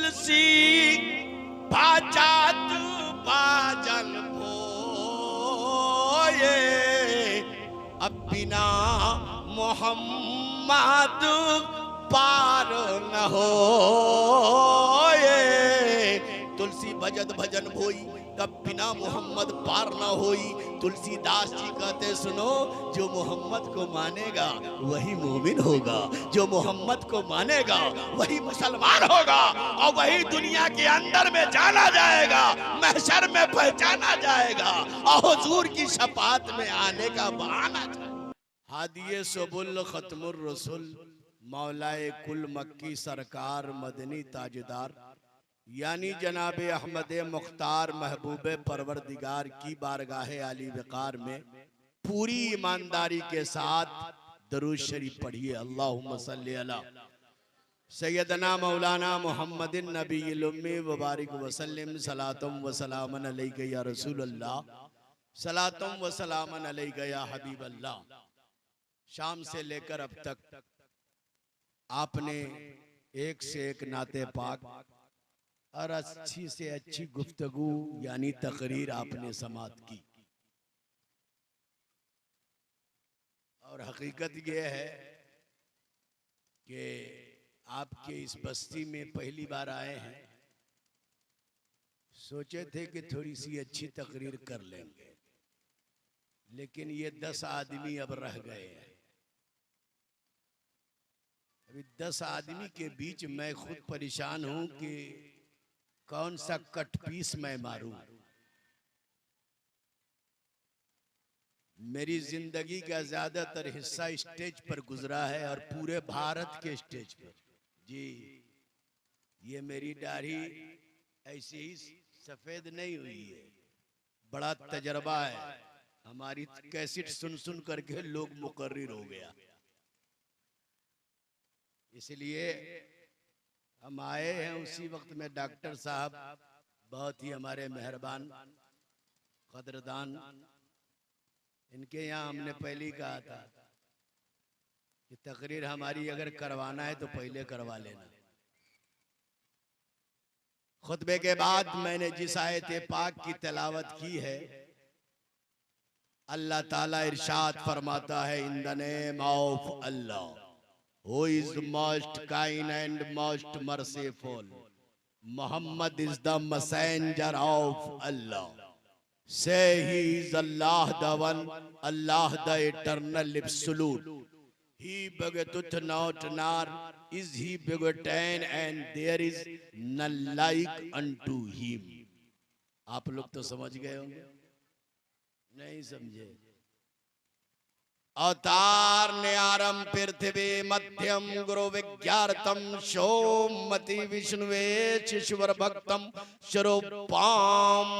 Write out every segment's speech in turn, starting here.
तुलसी बाजात बाजल भोये, अब बिना मोहम्मद पार न होए। तुलसी भजत भजन भोई, तब बिना मोहम्मद पार न होई। तुलसीदास जी कहते सुनो, जो मोहम्मद को मानेगा वही मोमिन होगा, जो मोहम्मद को मानेगा वही मुसलमान होगा, और वही दुनिया के अंदर में जाना जाएगा, महशर में पहचाना जाएगा, और हुजूर की शफाअत में आने का बहाना जाएगा। हादिये सबुल खत्मुर रसूल मौलाए कुल मक्की सरकार मदनी ताजदार, यानी जनाबे अहमद मुख्तार महबूब परवरदिगार की बारगाहे आली वकार में पूरी ईमानदारी के साथ दरूद शरीफ पढ़िए। अल्लाहुम्मा सल्ली अला सैयदना मौलाना मुहम्मदिन नबील उम्मी व बारिक वसल्लिम सलातुम व सलामन अलैका या रसूल अल्लाह, सलातुम व सलामन अलैका या हबीब अल्लाह। शाम से लेकर अब तक आपने एक से एक नाते पाक और अच्छी से अच्छी गुफ्तगू यानी तकरीर आपने समात की, और हकीकत यह है कि आपके इस बस्ती में पहली बार आए हैं। सोचे थे कि थोड़ी सी अच्छी तकरीर कर लेंगे, लेकिन ये 10 आदमी अब रह गए हैं। अभी 10 आदमी के बीच मैं खुद परेशान हूं कि कौन सा कट पीस मैं मारूं। मेरी जिंदगी का ज्यादातर हिस्सा स्टेज पर गुजरा है, और पूरे भारत के स्टेज पर। जी, ये मेरी दाढ़ी ऐसे ही सफेद नहीं हुई है, बड़ा तजर्बा है। हमारी कैसेट सुन सुन करके लोग मुकर्रिर हो गया, इसलिए हम आए हैं। उसी वक्त में डॉक्टर साहब बहुत ही हमारे मेहरबान कदरदान, इनके यहाँ हमने पहले ही कहा था कि तकरीर हमारी अगर करवाना है तो पहले करवा लेना। खुतबे के बाद मैंने जिस आयत पाक की तिलावत की है, अल्लाह ताला इरशाद फरमाता है, इन the name of Allah who is most kind and most merciful, Muhammad is the messenger of Allah. Say he is Allah the one, Allah the eternal absolute. He begetteth not, nor is he begotten, and there is none like unto him. आप लोग तो समझ गए होंगे, नहीं समझे? अवतार न्यारम पृथ्वी मध्यम गुरु विज्ञातम सोमति विष्णुवे शिशुवर भक्तम स्वरूपाम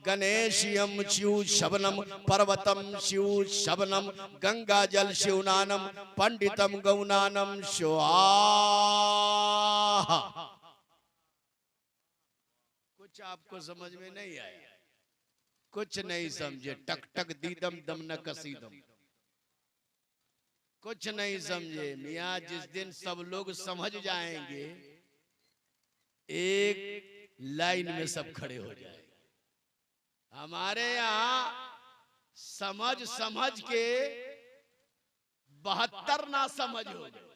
गणेशियम शिव शबनम पर्वतम शिव शबनम गंगा जल शिवनानम पंडितम गौनानम स्वाहा। कुछ आपको समझ में नहीं आया, कुछ नहीं समझे, टक टक दीदम दम न कसीदम, कुछ नहीं समझे। मियाँ जिस दिन सब लोग समझ जाएंगे, एक लाइन में सब खड़े हो जाएंगे। हमारे यहाँ समझ समझ के 72 ना समझ हो गए,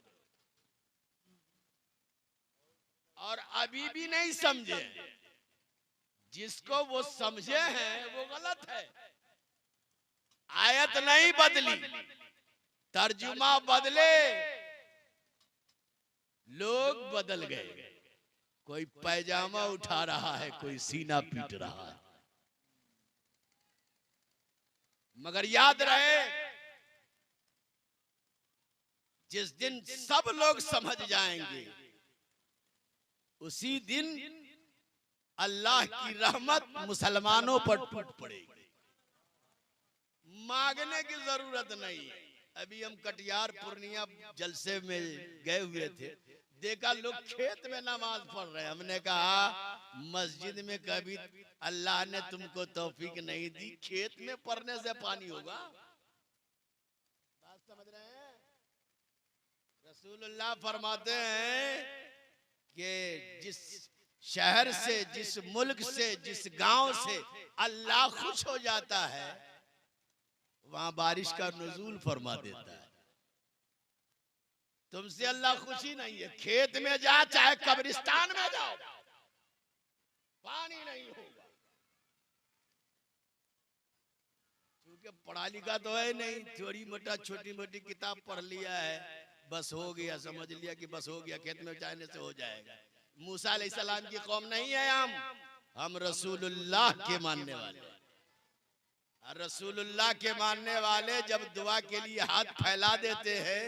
और अभी भी नहीं समझे। जिसको वो समझे हैं वो गलत है। आयत नहीं बदली, तर्जुमा बदले, लोग बदल गए। कोई पैजामा उठा रहा है, कोई सीना पीट रहा है। मगर याद रहे, जिस दिन सब लोग समझ जाएंगे, उसी दिन अल्लाह की रहमत मुसलमानों पर टूट पड़ेगी। मांगने की जरूरत नहीं है। अभी हम कटिहार पूर्णिया जलसे में गए हुए थे, देखा लोग खेत में नमाज पढ़ रहे हैं। हमने कहा मस्जिद में कभी अल्लाह ने तुमको तौफीक नहीं दी, खेत में पढ़ने से पानी होगा? बात समझ रहे हैं? रसूलुल्लाह फरमाते हैं कि जिस शहर से, जिस मुल्क से, जिस गांव से अल्लाह खुश हो जाता है वहां बारिश का नुज़ूल फरमा देता है। तुमसे अल्लाह खुशी नहीं है, खेत में जा चाहे कब्रिस्तान में जाओ, पानी नहीं होगा। क्योंकि पढ़ा लिखा तो है नहीं, थोड़ी मोटा छोटी मोटी किताब पढ़ लिया है, बस हो गया, समझ लिया कि बस हो गया, खेत में जाने से हो जाएगा। मूसा अलैहिस्सलाम की कौम नहीं है हम रसूलुल्लाह के मानने वाले। रसूलुल्लाह के मानने वाले जब दुआ के लिए हाथ फैला देते हैं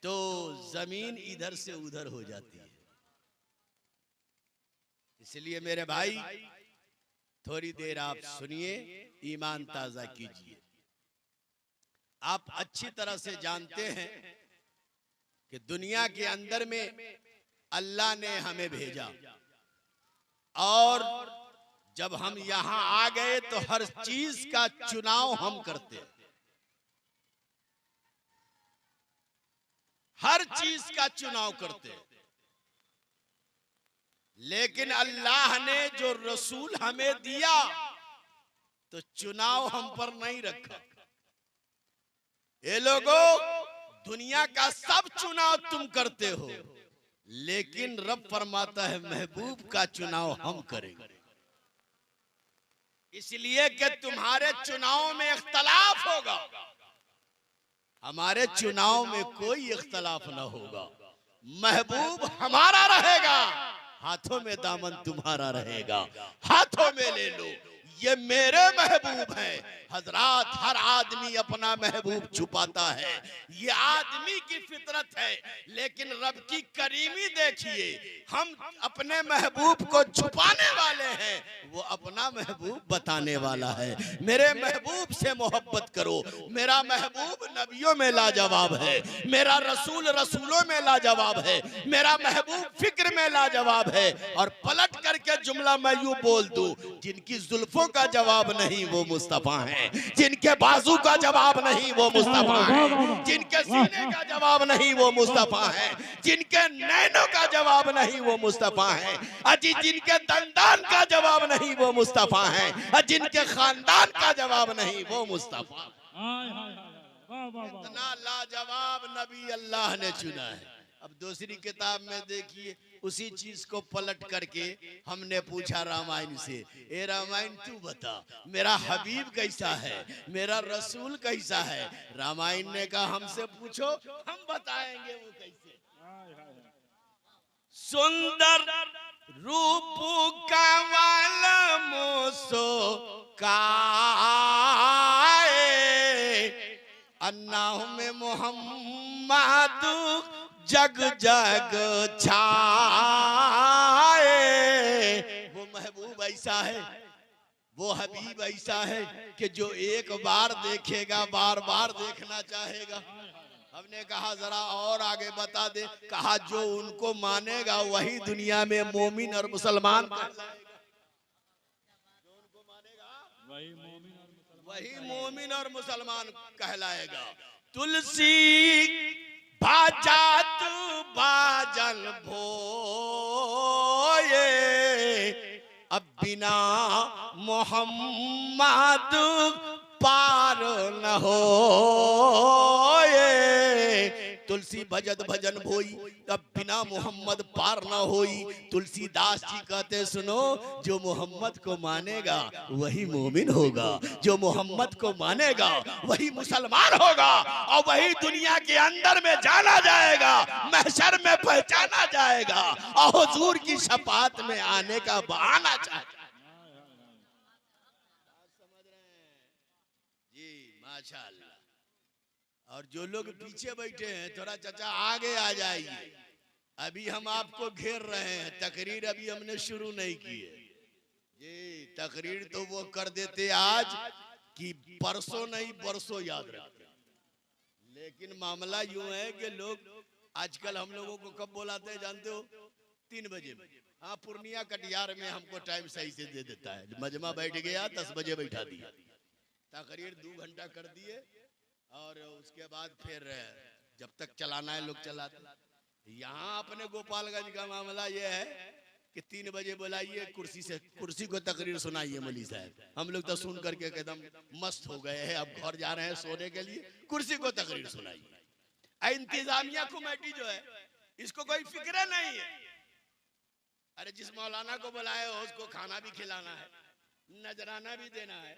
तो जमीन इधर से उधर हो जाती है। इसलिए मेरे भाई थोड़ी देर आप सुनिए, ईमान ताजा कीजिए। आप अच्छी तरह से जानते हैं कि दुनिया के अंदर में अल्लाह ने हमें भेजा और जब हम यहां आ गए तो हर चीज का चुनाव हम करते हैं, हर चीज का चुनाव करते हैं। लेकिन अल्लाह ने जो रसूल हमें दिया तो चुनाव हम पर नहीं रखा। ये लोगों, दुनिया का सब चुनाव तुम करते हो, लेकिन रब फरमाता है महबूब का चुनाव हम करेंगे। इसलिए कि तुम्हारे चुनाव में इख्तलाफ होगा, हमारे चुनाव में कोई इख्तलाफ ना होगा। महबूब हमारा रहेगा, हाथों में दामन तुम्हारा रहेगा, हाथों में ले लो, ये मेरे महबूब हैं। हजरात, हर आदमी अपना महबूब छुपाता है, ये आदमी की फितरत है, लेकिन रब की करीमी देखिए, हम अपने महबूब को छुपाने वाले हैं, वो अपना महबूब बताने वाला है। मेरे महबूब से मोहब्बत करो, मेरा महबूब नबियों में लाजवाब है, मेरा रसूल रसूलों में लाजवाब है, मेरा महबूब फिक्र में लाजवाब है। और पलट करके जुमला मैं यूं बोल दूं, जिनकी जुल्फों का जवाब नहीं वो मुस्तफा हैं, जिनके बाजू का जवाब नहीं वो मुस्तफा हैं, जिनके सीने का जवाब नहीं वो मुस्तफा हैं, जिनके नैनों का जवाब नहीं वो मुस्तफा हैं, अजी जिनके दंदान का जवाब नहीं वो मुस्तफा हैं, जिनके खानदान का जवाब नहीं वो मुस्तफा। इतना लाजवाब नबी अल्लाह ने चुना है। अब दूसरी किताब में देखिए, उसी चीज को पलट करके हमने पूछा रामायण से, ए रामायण तू बता मेरा हबीब कैसा है, मेरा रसूल कैसा है। रामायण ने कहा हमसे पूछो, हम बताएंगे वो कैसे। सुंदर रूप का वाला मोसो काए, अन्ना में मोहम्मद जग जग छाए। वो महबूब ऐसा है, वो हबीब ऐसा है कि जो एक बार देखेगा बार बार देखना चाहेगा। हमने कहा जरा और आगे बता दे, कहा जो उनको मानेगा वही दुनिया में मोमिन और मुसलमान कहलाएगा, जो उनको मानेगा वही मोमिन और मुसलमान कहलाएगा। तुलसी भाजात बाजन भोये, अब बिना मोहम्मद पार न होए। तुलसी भजत भजन भोई, अब बिना मोहम्मद पार न होई। तुलसीदास जी कहते सुनो, जो मोहम्मद को मानेगा वही मोमिन होगा, जो मोहम्मद को मानेगा वही मुसलमान होगा, और वही दुनिया के अंदर में जाना जाएगा, महशर में पहचाना जाएगा, और हुजूर की शफाअत में आने का बहाना चाहेगा। माशाअल्लाह। और जो लोग पीछे बैठे हैं, थोड़ा चाचा आगे आ जाइए, अभी हम आपको घेर रहे हैं। तकरीर अभी हमने शुरू नहीं की है जी, तकरीर तो वो कर देते आज कि परसों नहीं बरसों याद रखते। लेकिन मामला यूं है कि लोग आजकल हम लोगों को कब बुलाते हैं जानते हो? 3 बजे। हाँ, पूर्णिया कटिहार में हमको टाइम सही से दे देता है, मजमा बैठ गया 10 बजे बैठा दिया, तकरीर 2 घंटा कर दिए, और उसके बाद फिर जब तक चलाना है लोग चलाते। यहाँ अपने गोपालगंज का मामला ये है कि 3 बजे बुलाइए, कुर्सी को तकरीर सुनाइए मौलवी साहब। हम लोग तो सुन करके एकदम मस्त हो गए हैं, अब घर जा रहे हैं सोने के लिए, कुर्सी को तकरीर सुनाइए। इंतजामिया कमेटी जो है इसको कोई फिक्र नहीं है। अरे जिस मौलाना को बुलाए हो उसको खाना भी खिलाना है, नजराना भी देना है,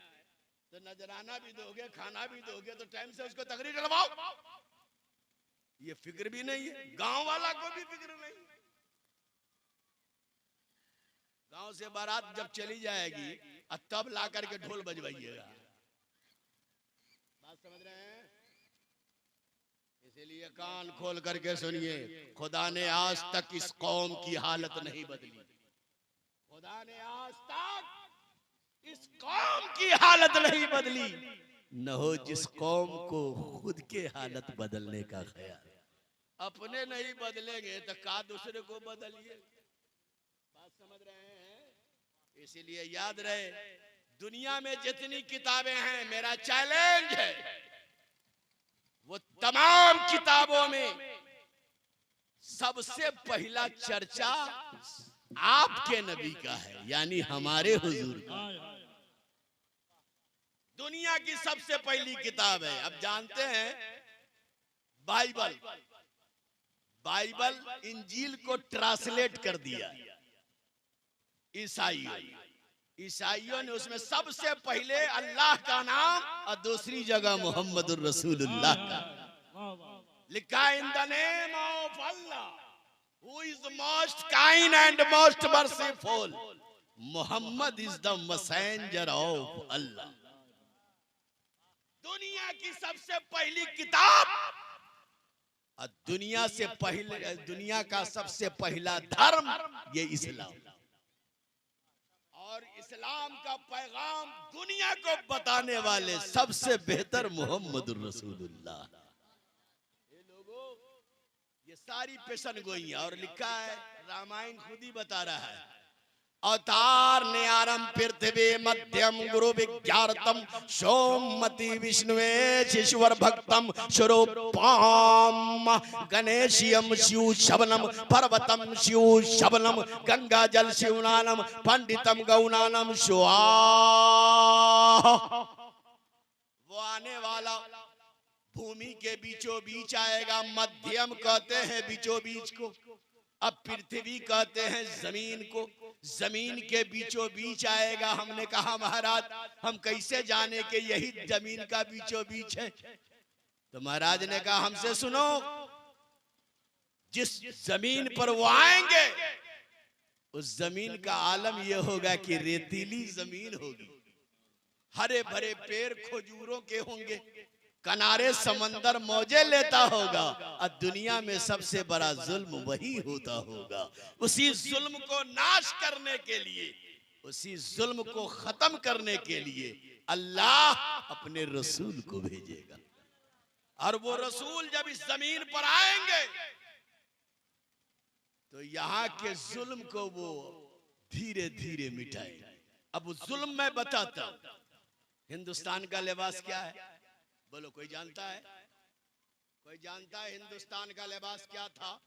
तो नजराना भी दोगे, खाना भी दोगे, तो टाइम से उसको तकरीर करवाओ। ये फिक्र भी नहीं है, गांव वाला को भी फिक्र नहीं। गांव से बारात जब चली जाएगी तब ला करके ढोल बजवाइएगा। बात समझ रहे हैं? इसीलिए कान खोल करके सुनिए, खुदा ने आज तक इस कौम की हालत नहीं बदली। खुदा ने आज तक इस कौम की हालत नहीं बदली, न हो जिस कौम को खुद के हालत बदलने का ख्याल। अपने नहीं बदलेंगे तो का दूसरे को बदलिए। बात समझ रहे हैं? इसीलिए याद रहे, दुनिया में जितनी किताबें हैं, मेरा चैलेंज है वो तमाम किताबों में सबसे पहला चर्चा आपके नबी का है, यानी हमारे हुजूर का। दुनिया की सबसे पहली किताब है। अब जानते हैं बाइबल, इंजील को ट्रांसलेट कर दिया ईसाइयों ने। उसमें सबसे पहले अल्लाह का नाम और दूसरी जगह मोहम्मदुर रसूलुल्लाह का लिखा, in the name of Allah who is most kind and most merciful, Muhammad is the messenger of Allah. दुनिया की सबसे पहली किताब और दुनिया का सबसे पहला धर्म ये इस्लाम। और इस्लाम का पैगाम दुनिया को बताने वाले सबसे बेहतर मोहम्मदुर रसूलुल्लाह। ये लोगों, ये सारी पेशन गोइयां। और लिखा है, रामायण खुद ही बता रहा है, अवतार न्यारम पृथ्वी मध्यम गुरु विज्ञातम सोमति विष्णुवे शिशुवर भक्तम स्वरूपम गणेशियम शिव शबनम पर्वतम शिव शबनम गंगा जल शिवनानम पंडितम गौनानम स्वाहा। वो आने वाला भूमि के बीचों बीच आएगा, मध्यम कहते हैं बीचों बीच को। अब पृथ्वी कहते हैं जमीन को, जमीन के बीचों बीच आएगा। हमने कहा महाराज हम कैसे जाने के यही जमीन का बीचों बीच है? तो महाराज ने कहा हमसे सुनो, जिस जमीन पर वो आएंगे उस जमीन का आलम यह होगा कि रेतीली जमीन होगी, हरे भरे पेड़ खजूरों के होंगे, किनारे समंदर मौजे लेता होगा, और दुनिया में सबसे बड़ा जुल्म वही होता होगा। उसी जुल्म को नाश करने के लिए, उसी जुल्म को खत्म करने के लिए अल्लाह अपने रसूल को भेजेगा। और वो रसूल जब इस जमीन पर आएंगे तो यहाँ के जुल्म को वो धीरे धीरे मिटाएंगे। अब जुल्म मैं बताता हूं। हिंदुस्तान का लिबास क्या है? बोलो, कोई जानता है? कोई जानता है हिंदुस्तान का लिबास क्या था?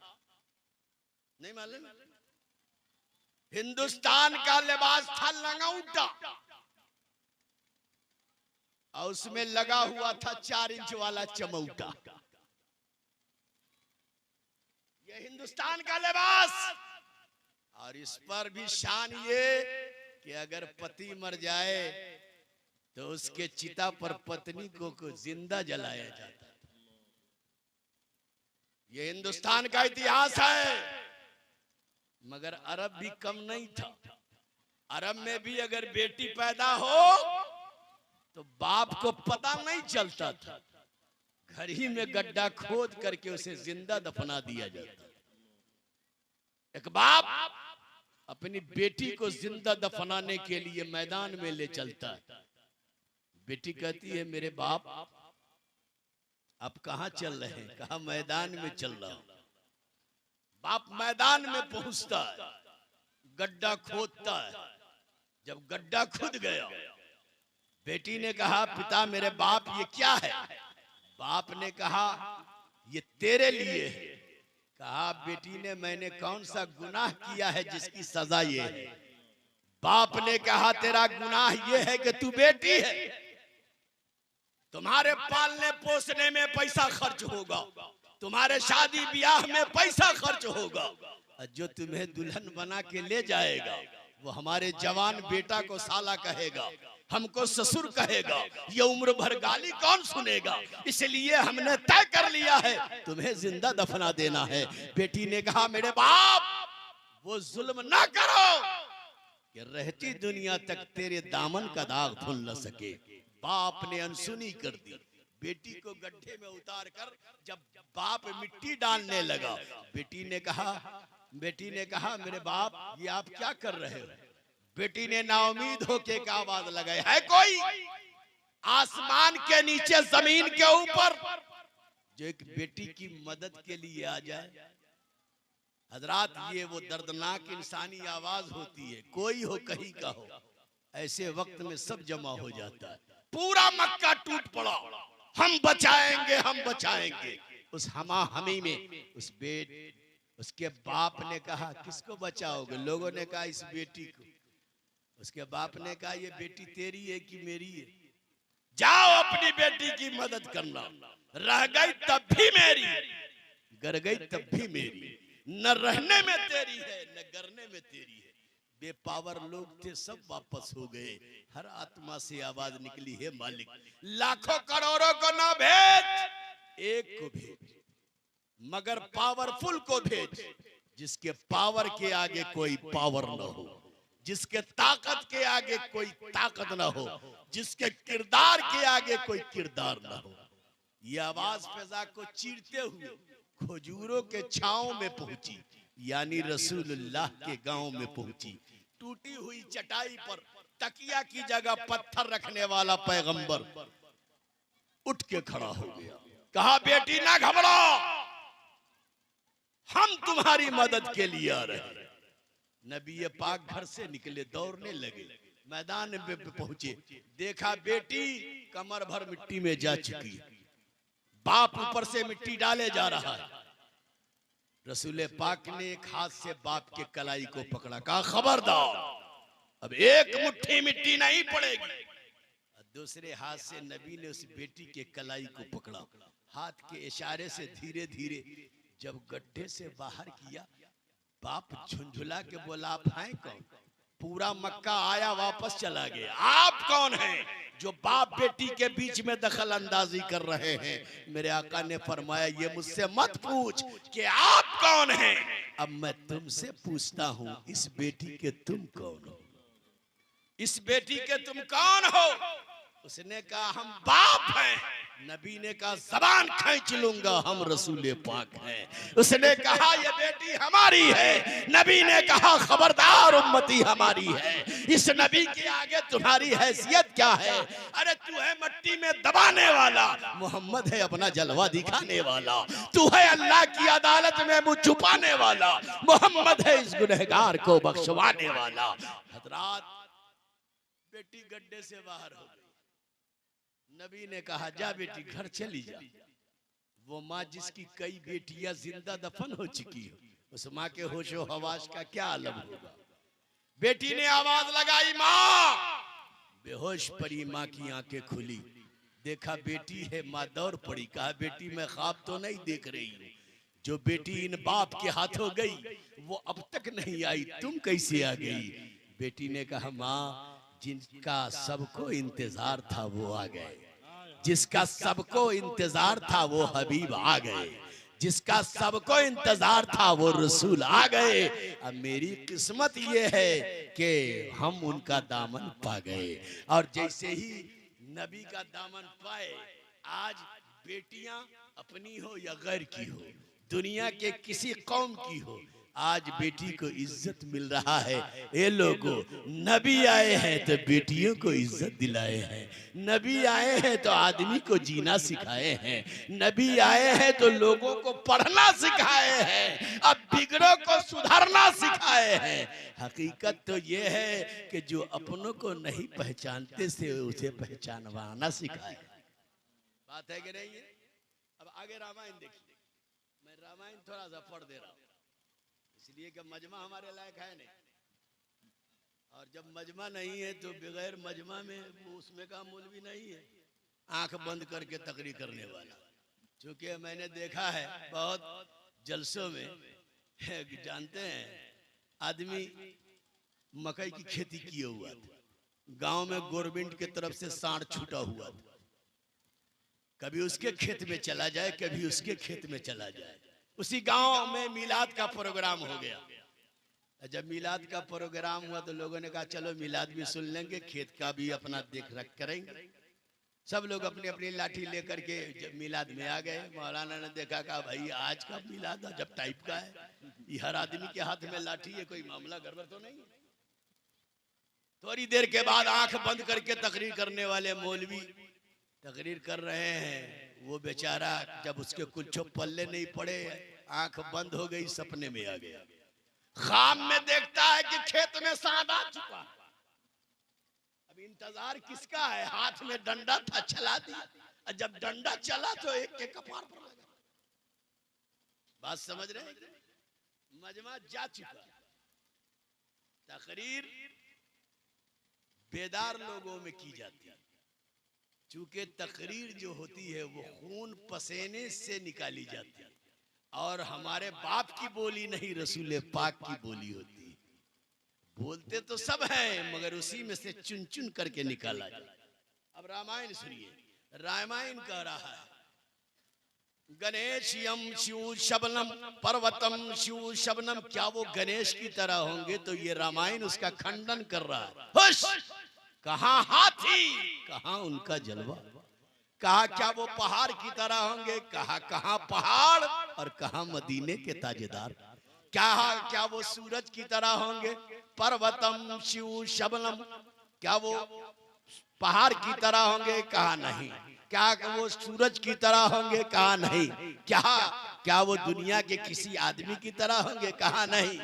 नहीं मालूम? हिंदुस्तान का लिबास था लंगोटा, और उसमें लगा हुआ था 4 इंच वाला चमौटा। ये हिंदुस्तान का लिबास। और इस पर भी शान ये कि अगर पति मर जाए तो उसके चिता पर पत्नी को जिंदा जलाया जाता था। ये हिंदुस्तान का इतिहास है। मगर अरब भी कम नहीं था। अरब में भी अगर बेटी पैदा हो तो बाप को पता नहीं चलता था, घर ही में गड्ढा खोद करके उसे जिंदा दफना दिया जाता। एक बाप अपनी बेटी को जिंदा दफनाने के लिए मैदान में ले चलता है। बेटी कहती है मेरे बाप आप कहाँ चल रहे हैं? कहा मैदान में चल रहा हूं। बाप मैदान में पहुंचता है, गड्ढा खोदता है। जब गड्ढा खुद गया, बेटी ने कहा पिता मेरे बाप ये क्या है? बाप ने कहा ये तेरे लिए है। कहा बेटी ने मैंने कौन सा गुनाह किया है जिसकी सजा ये है? बाप ने कहा तेरा गुनाह ये है कि तू बेटी है, तुम्हारे पालने पोसने में पैसा खर्च होगा, तुम्हारे शादी ब्याह में पैसा खर्च होगा, जो तुम्हें दुल्हन बना के ले जाएगा वो हमारे जवान बेटा को साला कहेगा, हमको ससुर कहेगा, ये उम्र भर गाली कौन सुनेगा? इसलिए हमने तय कर लिया है तुम्हें जिंदा दफना देना है। बेटी ने कहा मेरे बाप वो जुल्म ना करो कि रहती दुनिया तक तेरे दामन का दाग धुल न सके। बाप ने अनसुनी कर दी। बेटी को गड्ढे में उतार कर जब बाप मिट्टी डालने लगा, बेटी ने कहा मेरे बाप ये आप क्या कर रहे हो? बेटी ने नाउमीद होके एक आवाज लगाई, है कोई आसमान के नीचे जमीन के ऊपर जो एक बेटी की मदद के लिए आ जाए? हजरात ये वो दर्दनाक इंसानी आवाज होती है, कोई हो कहीं का हो, ऐसे वक्त में सब जमा हो जाता है। पूरा मक्का टूट पड़ा, हम बचाएंगे हम बचाएंगे। उस हमी में उसके बाप ने कहा किसको बचाओगे? लोगों ने कहा इस बेटी को। उसके बाप ने कहा ये बेटी तेरी है कि मेरी है? जाओ अपनी बेटी की मदद करना, रह गई तब भी मेरी, गर गई तब भी मेरी, न रहने में तेरी है न गरने में तेरी है। बेपावर लोग थे सब वापस हो गए। हर आत्मा से आवाज निकली, है मालिक लाखों करोड़ों को ना भेज, एक को भेज, मगर पावरफुल को भेज, जिसके पावर के आगे कोई पावर न हो, जिसके ताकत के आगे कोई ताकत न हो, जिसके किरदार के आगे कोई किरदार न हो। ये आवाज फिजा को चीरते हुए खजूरों के छांव में पहुंची, यानी रसूलुल्लाह के गांव में पहुंची। टूटी हुई चटाई पर तकिया की जगह पत्थर रखने वाला पैगंबर उठ के खड़ा हो गया। कहा बेटी ना घबराओ, हम तुम्हारी मदद के लिए आ रहे हैं। नबी पाक घर से निकले, दौड़ने लगे, मैदान में पहुंचे, देखा बेटी कमर भर मिट्टी में जा चुकी, बाप ऊपर से मिट्टी डाले जा रहा है। रसूल पाक ने एक हाथ से बाप के कलाई को पकड़ा, कहा खबरदार अब एक मुट्ठी मिट्टी नहीं पड़ेगी। दूसरे हाथ से नबी ने उस बेटी के कलाई को पकड़ा, हाथ के इशारे से धीरे धीरे जब गड्ढे से बाहर किया, बाप झुंझुला के बोला आप हैं कौन? पूरा मक्का आया वापस चला गया। आप कौन हैं जो बाप बेटी के बीच में दखल अंदाजी कर रहे हैं? मेरे आका ने फरमाया ये मुझसे मत पूछ कि आप कौन हैं, अब मैं तुमसे पूछता हूं इस बेटी के तुम कौन हो? इस बेटी के तुम कौन हो? उसने कहा हम बाप हैं। नबी ने कहा जबान खींच लूंगा, हम रसूल पाक हैं। उसने कहा ये बेटी हमारी है। नबी ने कहा खबरदार उम्मती हमारी है। इस नबी के आगे तुम्हारी हैसियत क्या है? अरे तू है मट्टी में दबाने वाला, मोहम्मद है अपना जलवा दिखाने वाला। तू है अल्लाह की अदालत में मुंह छुपाने वाला, मोहम्मद है इस गुनहगार को बख्शवाने वाला। हजरात बेटी गड्ढे से बाहर हो गई। नबी ने कहा जा बेटी घर चली जा। वो माँ जिसकी कई बेटियां जिंदा दफन हो चुकी हो, उस माँ के होशो हवास का क्या आलम होगा? बेटी ने आवाज लगाई माँ, बेहोश पड़ी। माँ की आंखें खुली, देखा बेटी है। माँ दौड़ पड़ी, कहा बेटी मैं ख्वाब तो नहीं देख रही हूँ। जो बेटी इन बाप के हाथों गई वो अब तक नहीं आई, तुम कैसे आ गई? बेटी ने कहा माँ जिनका सबको इंतजार था वो आ गए, जिसका सबको इंतजार था वो हबीब आ गए, जिसका सबको इंतजार था वो रसूल आ गए। अब मेरी किस्मत ये है कि हम उनका दामन पा गए। और जैसे ही नबी का दामन पाए, आज बेटियां अपनी हो या गैर की हो, दुनिया के किसी कौम की हो, आज बेटी को इज्जत मिल रहा है। ये लोगों नबी आए हैं तो बेटियों को इज्जत दिलाए हैं, नबी आए हैं तो आदमी को जीना सिखाए हैं, नबी आए हैं तो लोगों को पढ़ना सिखाए हैं, अब बिगड़ों को सुधारना सिखाए हैं। हकीकत तो ये है कि जो अपनों को नहीं पहचानते से उसे पहचानवाना सिखाए। बात है कि नहीं है? अब आगे रामायण देखिए। मैं रामायण रामायण थोड़ा सा पढ़ दे रहा हूं, इसलिए कि मजमा हमारे लायक है नहीं, और जब मजमा नहीं है तो बगैर मजमा में उसमें का मूल भी नहीं है, आंख बंद करके तकरीर करने वाला। क्योंकि मैंने देखा है बहुत जलसों में, जानते हैं आदमी मकई की खेती किए हुआ था, गांव में गवर्नमेंट की तरफ से सांड छूटा हुआ था, कभी उसके खेत में चला जाए कभी उसके खेत में चला जाए। उसी गांव में मिलाद का प्रोग्राम हो गया। जब मिलाद का प्रोग्राम हुआ तो लोगों ने कहा चलो मिलाद भी सुन लेंगे, खेत का भी अपना देख रख करेंगे। सब लोग अपनी अपनी लाठी लेकर के जब मिलाद में आ गए, मौलाना ने देखा कहा भाई आज का मिलाद जब टाइप का है, ये हर आदमी के हाथ में लाठी है, कोई मामला गड़बड़ तो नहीं है। थोड़ी देर के बाद आंख बंद करके तकरीर करने वाले मौलवी तकरीर कर रहे हैं, वो बेचारा जब उसके कुछ पल्ले नहीं पड़े, आंख बंद हो गई, सपने में आ गया। ख्वाब में देखता है कि खेत में सांड आ चुका। अब इंतजार किसका है, हाथ में डंडा था चला दिया, और जब डंडा चला तो एक के कपार पर लगा। बात समझ रहे हैं? मजमा जा चुका। तकरीर बेदार लोगों में की जाती है, चूंकि तकरीर जो होती है वो खून पसीने से निकाली जाती है, और हमारे बाप की बोली नहीं, रसूल पाक की बोली होती है। बोलते तो सब हैं मगर उसी में से चुन चुन करके निकाला जाए। अब रामायण सुनिए, रामायण कह रहा है गणेश यम शिव शबनम पर्वतम शिव शबनम, क्या वो गणेश की तरह होंगे? तो ये रामायण उसका खंडन कर रहा है। कहाँ हाथी, कहाँ उनका जलवा, कहा क्या वो पहाड़ की तरह होंगे, कहा कहाँ पहाड़ और कहाँ मदीने के ताजेदार, क्या वो सूरज की तरह होंगे, पर्वतम शिव शबनम, क्या वो पहाड़ की तरह होंगे, कहा नहीं, क्या वो सूरज की तरह होंगे, कहा नहीं, क्या वो दुनिया के किसी आदमी की तरह होंगे, कहा नहीं।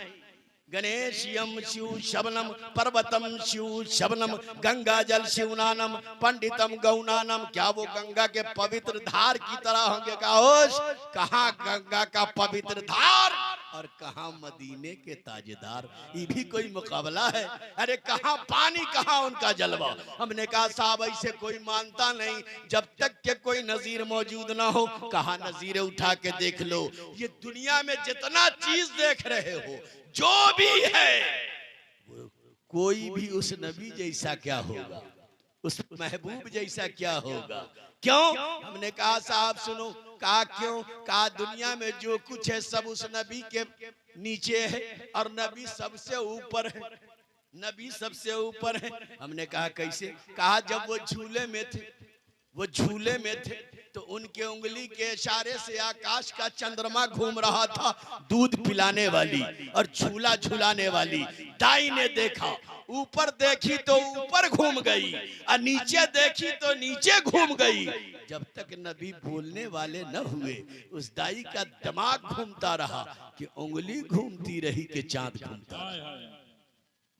गणेश यम शिव शबनम पर्वतम शिव शबनम गंगा जल शिवनानम पंडितम गौनानम, क्या वो गंगा के पवित्र धार की तरह होंगे, कहाँ गंगा का पवित्र धार और कहाँ मदीने के ताजेदार, ये भी कोई मुकाबला है? अरे कहाँ पानी कहाँ उनका जलवा। हमने कहा साहब ऐसे कोई मानता नहीं जब तक के कोई नजीर मौजूद ना हो। कहा नजीर उठा के देख लो, ये दुनिया में जितना चीज देख रहे हो जो भी है, कोई भी उस नबी जैसा क्या होगा, उस महबूब जैसा क्या होगा। क्यों? हमने कहा साहब सुनो, कहा क्यों? कहा दुनिया में जो कुछ है सब उस नबी के नीचे है और नबी सबसे ऊपर है, नबी सबसे ऊपर है। हमने कहा कैसे? कहा जब वो झूले में थे, वो झूले में थे तो उनके उंगली के इशारे से आकाश का चंद्रमा घूम रहा था, दूध पिलाने वाली और झूला झूलाने वाली। दाई ने देखा, ऊपर देखी तो ऊपर घूम गई और नीचे देखी तो नीचे घूम गई। जब तक नबी बोलने वाले न हुए उस दाई का दिमाग घूमता रहा कि उंगली घूमती रही कि चांद घूमता रहा।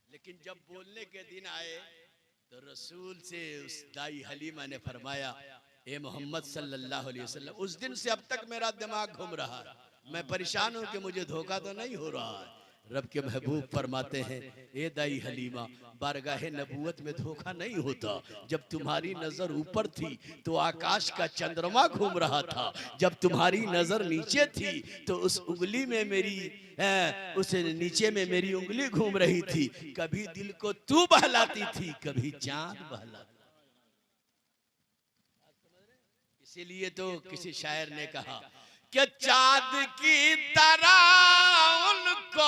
लेकिन जब बोलने के दिन आए तो रसूल से उस दाई हलीमा ने फरमाया, ए मोहम्मद सल्लल्लाहु अलैहि वसल्लम, उस दिन से अब तक मेरा दिमाग घूम रहा है, मैं परेशान हूं कि मुझे धोखा तो नहीं हो रहा है। रब के महबूब फरमाते हैं, ए दाई हलीमा, बारगाहे नबूवत में धोखा नहीं होता। जब तुम्हारी नजर ऊपर थी तो आकाश का चंद्रमा घूम रहा था, जब तुम्हारी नजर नीचे थी तो उस उंगली में मेरी उस नीचे में मेरी उंगली घूम रही थी। कभी दिल को तू बहलाती थी, कभी चांद बहलाता। इसीलिए तो किसी शायर ने कहा कि चांद की तरह उनको,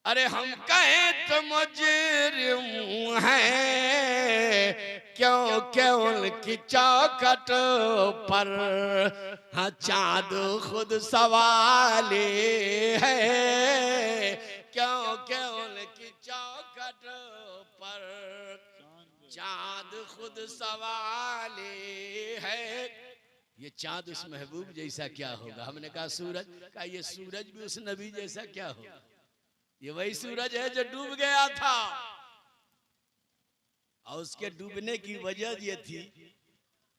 अरे हम कहें तो मुजरिम हैं, क्योंकि उनकी चौखट पर हाँ चांद खुद सवाली है, क्योंकि उनकी चौखट पर चांद खुद सवाली है। ये चांद उस महबूब जैसा क्या होगा? हमने कहा सूरज, कहा ये सूरज भी उस नबी जैसा क्या होगा? ये वही सूरज है जो डूब गया था, और उसके डूबने की वजह ये थी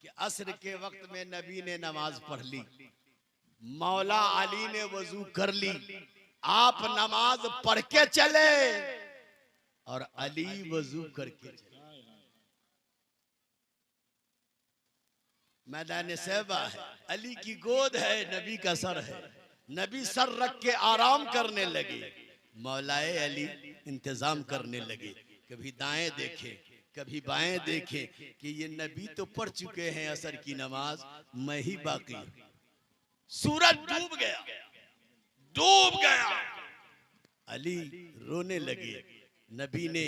कि असर के वक्त में नबी ने नमाज पढ़ ली। मौला अली ने वजू कर ली, आप नमाज पढ़ के चले और अली वजू करके चले। मैदान सहबा है, अली की गोद है, नबी का सर है। नबी सर रख के आराम करने लगे, मौलाए अली इंतजाम करने लगे। कभी दाएं देखे, कभी बाएं देखे कि ये नबी तो पढ़ चुके हैं असर की नमाज, मैं ही बाकी हूं। सूरज डूब गया, डूब गया। अली रोने लगे। नबी ने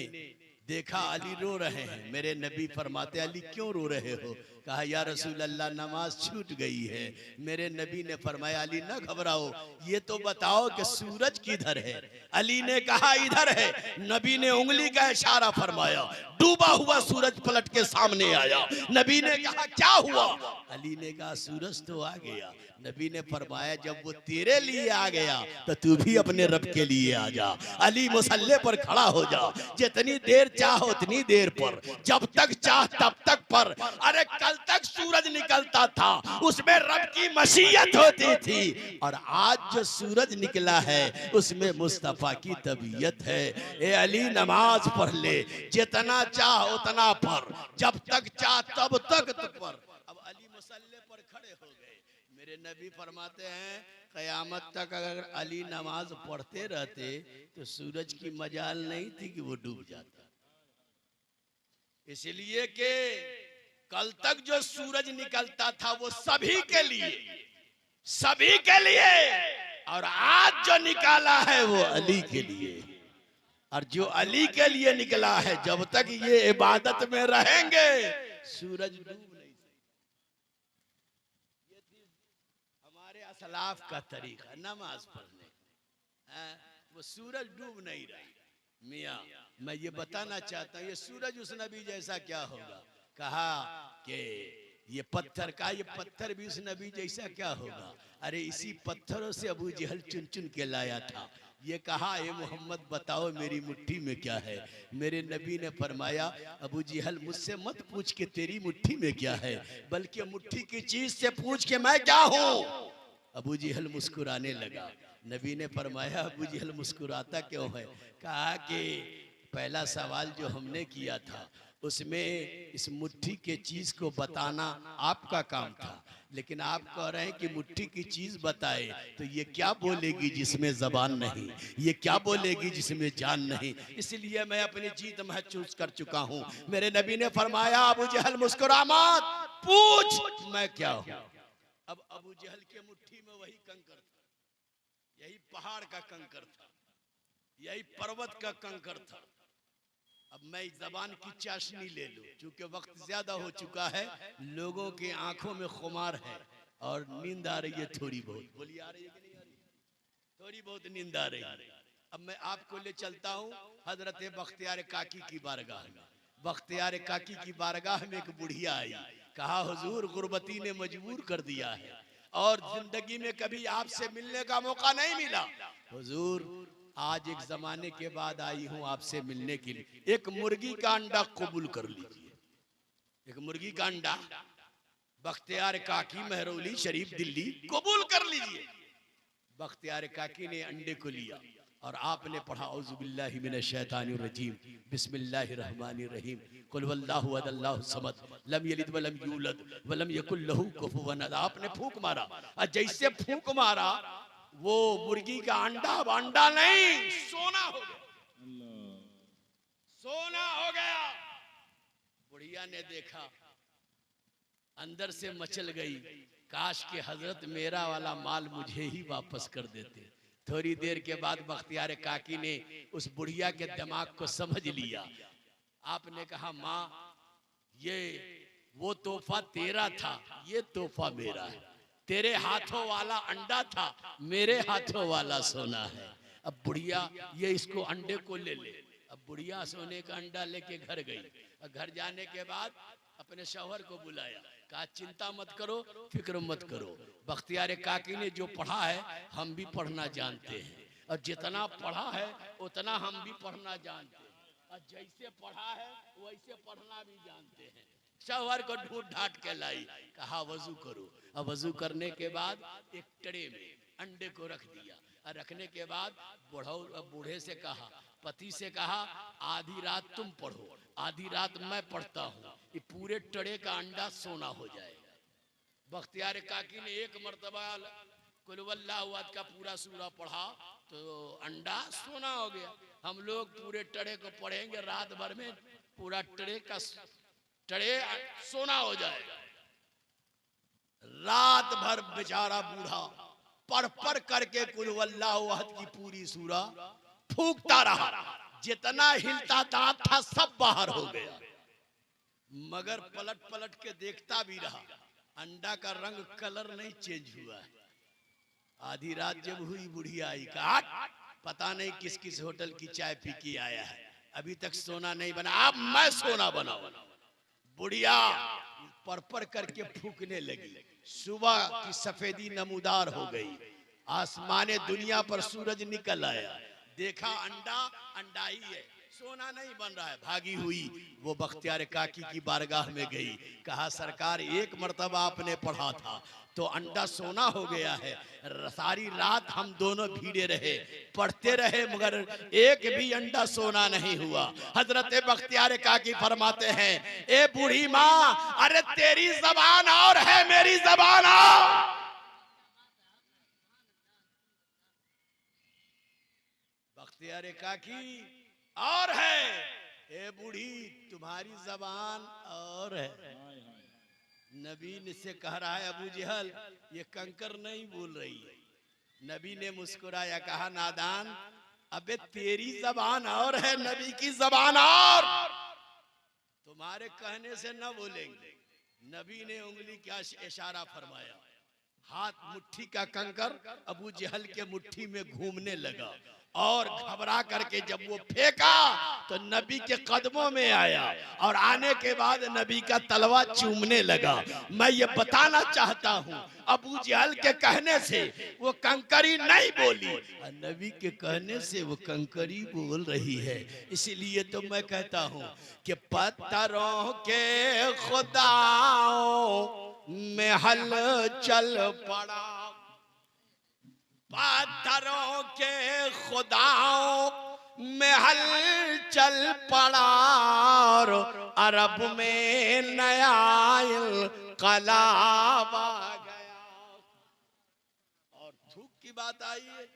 देखा अली रो रहे हैं। मेरे नबी फरमाते अली क्यों रो रहे हो? कहा या रसूल अल्लाह नमाज छूट गई है। मेरे नबी ने फरमाया अली ना घबराओ, ये तो बताओ कि सूरज किधर है? अली ने कहा इधर है। नबी ने उंगली का इशारा फरमाया, डूबा हुआ सूरज पलट के सामने आया। नबी ने कहा क्या हुआ? अली ने कहा सूरज तो आ गया। नबी ने फरमाया जब वो तेरे लिए आ गया तो तू भी अपने रब के लिए आ जा। अली मुसल्ले पर खड़ा हो जा, जितनी देर चाहो उतनी देर पर, जब तक चाह तब तक पर। अरे कल तक सूरज निकलता था, उसमें रब की मशीयत होती थी, और आज जो सूरज निकला है उसमें मुस्तफा की तबीयत है। ए अली नमाज पढ़ ले, जितना चाह उतना पर, जब तक चाह तब तक तो पर। अब अली मुसल्ले पर खड़े हो गए। मेरे नबी फरमाते हैं कयामत तक अगर अली नमाज पढ़ते रहते तो सूरज की मजाल नहीं थी कि वो डूब जाता। इसलिए कि कल तक जो सूरज निकलता था वो सभी के लिए, सभी के लिए, और आज जो निकाला है वो अली के लिए। और जो अली के लिए निकला है, जब तक ये इबादत में रहेंगे सूरज डूब नहीं सकता। हमारे असलाफ का तरीका नमाज पढ़ने, वो सूरज डूब नहीं रहा। मियाँ मैं ये बताना चाहता हूँ, ये सूरज उस नबी जैसा क्या होगा? कहा कि ये पत्थर का, ये पत्थर भी उस नबी जैसा क्या होगा? अरे इसी पत्थरों से अबू जहल चुन चुन के लाया था। ये कहा ए मोहम्मद बताओ मेरी मुट्ठी में क्या है? मेरे नबी ने फरमाया अबू जहल मुझसे मत पूछ के तेरी मुट्ठी में क्या है, बल्कि मुट्ठी की चीज से पूछ के मैं क्या हूँ। अबू जहल मुस्कुराने लगा। नबी ने फरमाया अबू जहल मुस्कुराता क्यों है? कहा कि पहला सवाल जो हमने किया था उसमें इस मुट्ठी के चीज को बताना आपका काम था, लेकिन आप कह रहे हैं कि मुट्ठी की चीज बताए तो ये क्या बोलेगी जिसमें जबान नहीं, ये क्या बोलेगी जिसमें जान नहीं। इसलिए मैं अपनी जीत महसूस कर चुका हूँ। मेरे नबी ने फरमाया अबू जहल मुस्कुरा मत, पूछ मैं क्या हूँ। अब अबू जहल के मुट्ठी में वही कंकर था, यही पहाड़ का कंकर था, यही पर्वत का कंकर था। अब मैं जबान की चाशनी ले लूं, क्योंकि वक्त ज्यादा हो चुका है, लोगों के आंखों में खुमार है और नींद आ रही है थोड़ी बहुत। बोलिए आ रही है कि नहीं आ रही? थोड़ी बहुत नींद आ रही है। अब मैं आपको ले चलता हूँ हजरत बख्तियार काकी की बारगाह में। बख्तियार काकी की बारगाह में एक बुढ़िया आई। कहा हुजूर गुर्बती ने मजबूर कर दिया है और जिंदगी में कभी आपसे मिलने का मौका नहीं मिला। हुजूर आज एक जमाने के बाद आई हूं आपसे मिलने के लिए, एक मुर्गी का अंडा कबूल कर लीजिए। एक मुर्गी का अंडा बख्तियार काकी महरौली शरीफ दिल्ली कबूल कर लीजिए। बख्तियार काकी ने अंडे को लिया और आपने पढ़ा औज़ु बिल्लाहि मिनश शैतानिर रजीम बिस्मिल्लाहिर रहमानिर रहीम कुल वल्लाहु अहद समद लम यलिद वलम यूलद वलम यकुल लहू कुफुवन अहद। आपने फूंक मारा और जैसे फूंक मारा वो मुर्गी का अंडा अब अंडा नहीं सोना हो गया, सोना हो गया। बुढ़िया ने देखा, अंदर से मचल गई, काश के हजरत मेरा वाला माल मुझे ही वापस कर देते। थोड़ी देर के बाद बख्तियार काकी ने उस बुढ़िया के दिमाग को समझ लिया। आपने कहा माँ ये वो तोहफा तेरा था, ये तोहफा मेरा है। तेरे हाथों वाला अंडा था, मेरे हाथों वाला सोना है। अब बुढ़िया ये इसको अंडे को ले ले। अब बुढ़िया सोने का अंडा लेके घर गई और घर जाने के बाद अपने शौहर को बुलाया, कहा चिंता मत करो, फिक्र मत करो, बख्तियार काकी ने जो पढ़ा है हम भी पढ़ना जानते हैं, और जितना पढ़ा है उतना हम भी पढ़ना जानते हैं, और जैसे पढ़ा है वैसे पढ़ना भी जानते हैं। शौहर को ढूंढ ढाट के लाई, कहा वजू करो। अब वजू करने के बाद एक ट्रे में अंडे को रख दिया, और रखने के बाद बूढ़े से कहा, पति से कहा, आधी रात तुम पढ़ो, आधी रात मैं पढ़ता हूँ, ये पूरे ट्रे का अंडा सोना हो जाएगा। बख्तियार काकी ने एक मर्तबा कुल वल्लाहु अहद का पूरा सूरा पढ़ा तो अंडा सोना हो गया। हम लोग पूरे ट्रे को पढ़ेंगे रात भर में, पूरा ट्रे सोना हो जाएगा। रात भर बेचारा बूढ़ा पढ़ पढ़ करके कुल वल्लाहु अहद की पूरी सूरा फूंकता रहा, जितना हिलता दांत था सब बाहर हो गया, मगर पलट पलट के देखता भी रहा, अंडा का रंग कलर नहीं चेंज हुआ है। आधी रात जब हुई, बुढ़िया आई, कहा पता नहीं किस किस होटल की चाय पी के आया है, अभी तक सोना नहीं बना, अब मैं सोना बनाऊं। बुढ़िया पर पर करके फूकने लगी, सुबह की सफेदी नमूदार हो गई, आसमाने दुनिया पर सूरज निकल आया, देखा अंडा अंडा ही है, सोना नहीं बन रहा है। भागी हुई वो बख्तियार काकी की बारगाह में गई, कहा सरकार एक मर्तबा आपने पढ़ा था तो अंडा सोना हो गया है, सारी रात हम दोनों भीड़े रहे, पढ़ते रहे, मगर एक भी अंडा सोना नहीं हुआ। हजरत बख्तियार काकी फरमाते हैं, ए बूढ़ी माँ, अरे तेरी जबान और है मेरी जबान और। बख्तियार काकी और है, ए बूढ़ी तुम्हारी जबान और है। नबी ने से कह रहा है अबू जहल, ये कंकर नहीं बोल रही है। नबी ने मुस्कुराया, कहा नादान, अबे तेरी जबान और है, नबी की जबान और, तुम्हारे कहने से न बोलेंगे। नबी ने उंगली का इशारा फरमाया, हाथ मुट्ठी का कंकर अबू जहल के मुट्ठी में घूमने लगा, और घबरा करके जब वो फेंका तो नबी के कदमों में आया, और आने के बाद नबी का तलवा चूमने लगा। मैं ये बताना चाहता हूँ, अबू जहल के कहने से वो कंकरी नहीं बोली, नबी के कहने से वो कंकरी बोल रही है। इसीलिए तो मैं कहता हूँ कि पत्थरों के खुदाओं में हलचल पड़ा, पत्थरों के खुदाओं में हलचल पड़ा, और अरब में नया इनकलाब आ गया। और थूक की बात आई है,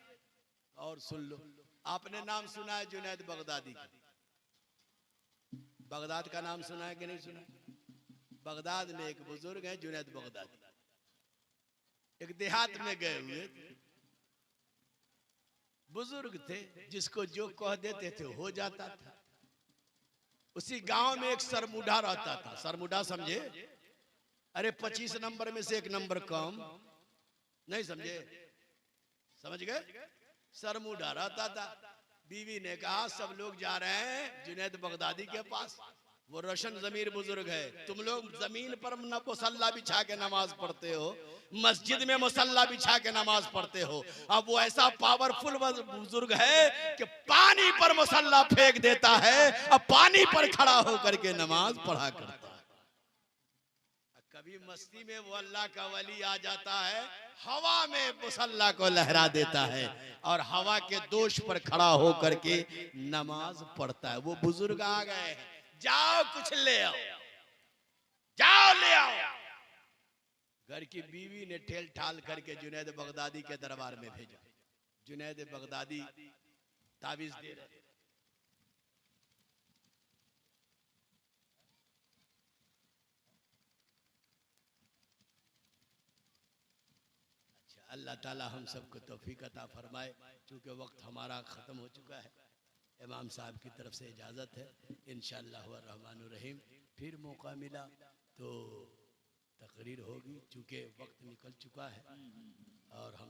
और सुन लो, आपने नाम सुना है जुनैद बगदादी का? बगदाद का नाम सुना है कि नहीं सुना? बगदाद में एक बुजुर्ग है जुनैद बगदादी, एक देहात में गए हुए बुजुर्ग थे, जिसको जो कह देते थे हो जाता था। उसी गांव में एक सरमुढ़ा रहता था। सरमुढ़ा समझे? अरे 25 नंबर में से एक नंबर कम, नहीं समझे? समझ गए? सरमुढ़ा रहता था। बीवी ने कहा सब लोग जा रहे हैं जुनैद बगदादी के पास, वो रोशन जमीर बुजुर्ग है, तुम लोग जमीन पर न मुसल्ला बिछा के नमाज पढ़ते हो, मस्जिद में मुसल्ला बिछा के नमाज पढ़ते हो। अब वो ऐसा पावरफुल बुजुर्ग है कि पानी पर मुसल्ला फेंक देता है, अब पानी पर खड़ा होकर के नमाज पढ़ा करता है। कभी मस्ती में वो अल्लाह का वली आ जाता है, हवा में मुसल्ला को लहरा देता है, और हवा के दोष पर खड़ा होकर के नमाज पढ़ता है। वो बुजुर्ग आ गए, जाओ कुछ ले आओ, जाओ ले आओ। घर की बीवी ने ठेल ठाल करके जुनैद बगदादी के दरबार में भेजा। जुनैद बगदादी ताबीज दे रहे। अच्छा, अल्लाह ताला हम सबको तौफीक अता फरमाए। चूंकि वक्त हमारा ख़त्म हो चुका है, इमाम साहब की तरफ से इजाज़त है। इंशाअल्लाह रहमानुर रहीम फिर मौका मिला तो तकरीर होगी। चूँकि वक्त निकल चुका है और हम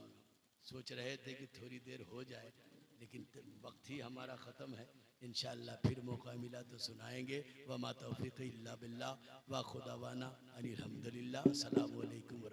सोच रहे थे कि थोड़ी देर हो जाए, लेकिन वक्त ही हमारा ख़त्म है। इंशाअल्लाह फिर मौका मिला तो सुनाएंगे। व मा तौफीक़ इल्ला बिल्लाह व खुदावाना अनिल हम्दुलिल्लाह। अस्सलामु अलैकुम।